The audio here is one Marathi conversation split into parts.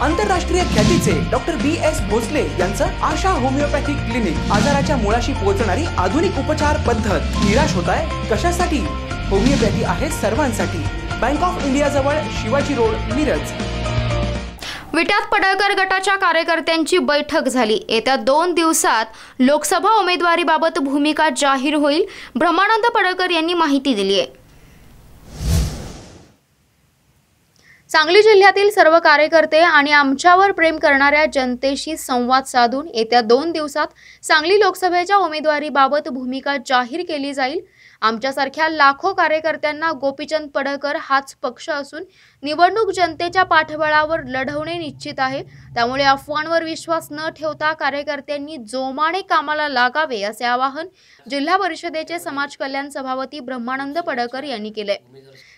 आंतरराष्ट्रीय ख्यातीचे डॉक्टर BS भोसले यांचं आशा होमिओपॅथिक क्लिनिक आजाराच्या मुळाशी पोहोचणारी आधुनिक उपचार पद्धत। निराश होताय कशासाठी? होमिओपॅथी आहे सर्वांसाठी। बँक ऑफ इंडिया जवळ शिवाजी रोड, मिरज। विट्यात पडळकर गटाच्या कार्यकर्त्यांची बैठक झाली। येत्या 2 दिवसात लोकसभा उमेदवारीबाबत भूमिका जाहीर होईल, ब्रह्मानंद पडळकर यांनी माहिती दिली आहे। सांगली जिल्ह्यातील सर्व कार्यकर्ते आणि आमच्यावर प्रेम करणाऱ्या जनतेशी संवाद साधून येत्या 2 दिवसात सांगली लोकसभेच्या उमेदवारीबाबत भूमिका जाहीर केली जाईल। आमच्यासारख्या लाखो कार्यकर्त्यांना गोपीचंद पडळकर हाच पक्ष असून निवडणूक जनतेच्या पाठबळावर लढवणे निश्चित आहे। त्यामुळे अफवांवर विश्वास न ठेवता कार्यकर्त्यांनी जोमाने कामाला लागावे असे आवाहन जिल्हा परिषदेचे समाज कल्याण सभापती ब्रह्मानंद पडळकर यांनी केले।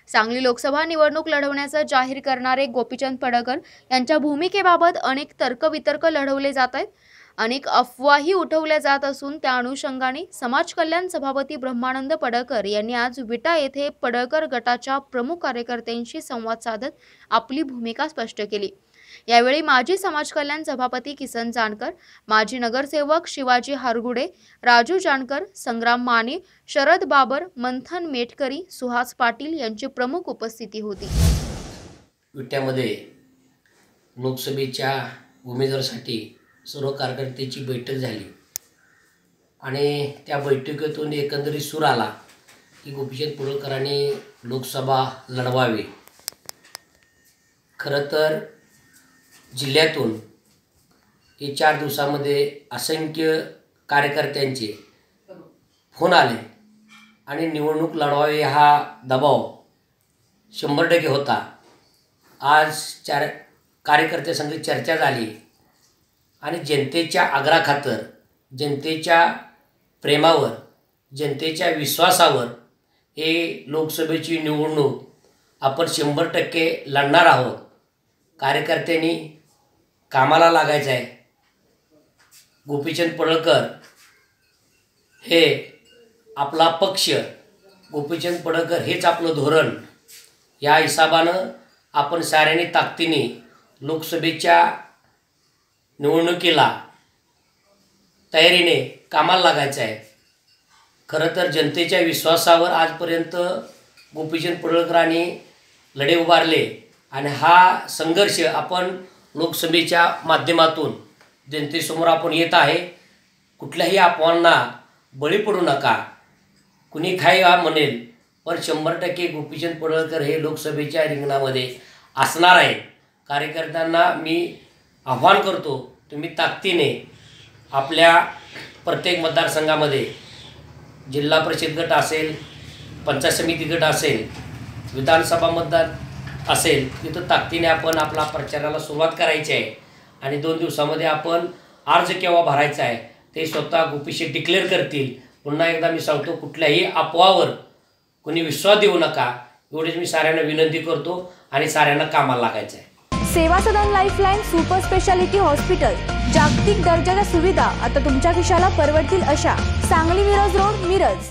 सांगली लोकसभा निवडणूक लढवण्याचं जाहीर करणारे गोपीचंद पडळकर यांच्या भूमिकेबाबत अनेक तर्कवितर्क लढवले जात आहेत। अनेक अफवाही उठवल्या जात असून त्या अनुषंगाने समाज कल्याण सभापती ब्रह्मानंद पडळकर यांनी आज विटा येथे पडळकर गटाच्या प्रमुख कार्यकर्त्यांशी संवाद साधत आपली भूमिका स्पष्ट केली। यावेळी माजी समाज कल्याण सभापती किसन जानकर, माजी नगरसेवक शिवाजी हारगुडे, राजू जानकर, संग्राम माने, शरद बाबर, मंथन मेटकरी, सुहास पाटील यांची प्रमुख उपस्थिती होती। विट्यामध्ये लोकसभेच्या उमेदवारासाठी सर्व कार्यकर्त्यांची बैठक झाली आणि त्या बैठकीतून एकंदरीत सूर आला की गोपीचंद पडळकरांनी लोकसभा लढवावी। खरं तर जिल्ह्यातून हे 4 दिवसामध्ये असंख्य कार्यकर्त्यांचे फोन आले आणि निवडणूक लढवावी हा दबाव 100% होता। आज 4 कार्यकर्त्यांसंग चर्चा झाली आणि जनतेच्या आग्रहाखातर, जनतेच्या प्रेमावर, जनतेच्या विश्वासावर हे लोकसभेची निवडणूक आपण 100% लढणार आहोत। कार्यकर्त्यांनी कामाला लागायचं आहे। गोपीचंद पडळकर हे आपला पक्ष, गोपीचंद पडळकर हेच आपलं धोरण, या हिसाबानं आपण साऱ्यांनी ताकदीने लोकसभेच्या निवडणुकीला तयारीने कामाला लागायचं आहे। खरं तर जनतेच्या विश्वासावर आजपर्यंत गोपीचंद पडळकरांनी लढे उभारले आणि हा संघर्ष आपण लोकसभेच्या माध्यमातून जनतेसमोर आपण येत आहे। कुठल्याही अफवांना बळी पडू नका। कुणी काही म्हणेल, पण 100% गोपीचंद पडळकर हे लोकसभेच्या रिंगणामध्ये असणार आहे। कार्यकर्त्यांना मी आव्हान करतो, तुम्ही ताकदीने आपल्या प्रत्येक मतदारसंघामध्ये जिल्हा परिषद गट असेल, पंचायत समिती गट असेल, विधानसभा मतदार असेल, तिथं ताकदीने आपण आपला प्रचाराला सुरुवात करायची आहे आणि 2 दिवसामध्ये आपण अर्ज केव्हा भरायचा आहे ते स्वतः गोपीशेठ डिक्लेअर करतील। पुन्हा एकदा मी सांगतो, कुठल्याही अफवावर कोणी विश्वास देऊ नका, एवढीच मी साऱ्यांना विनंती करतो आणि साऱ्यांना कामाला लागायचं आहे। सेवा सदन लाईफलाईन सुपर स्पेशालिटी हॉस्पिटल, जागतिक दर्जाच्या सुविधा आता तुमच्या खिशाला परवडतील अशा। सांगली मिरज रोड, मिरज।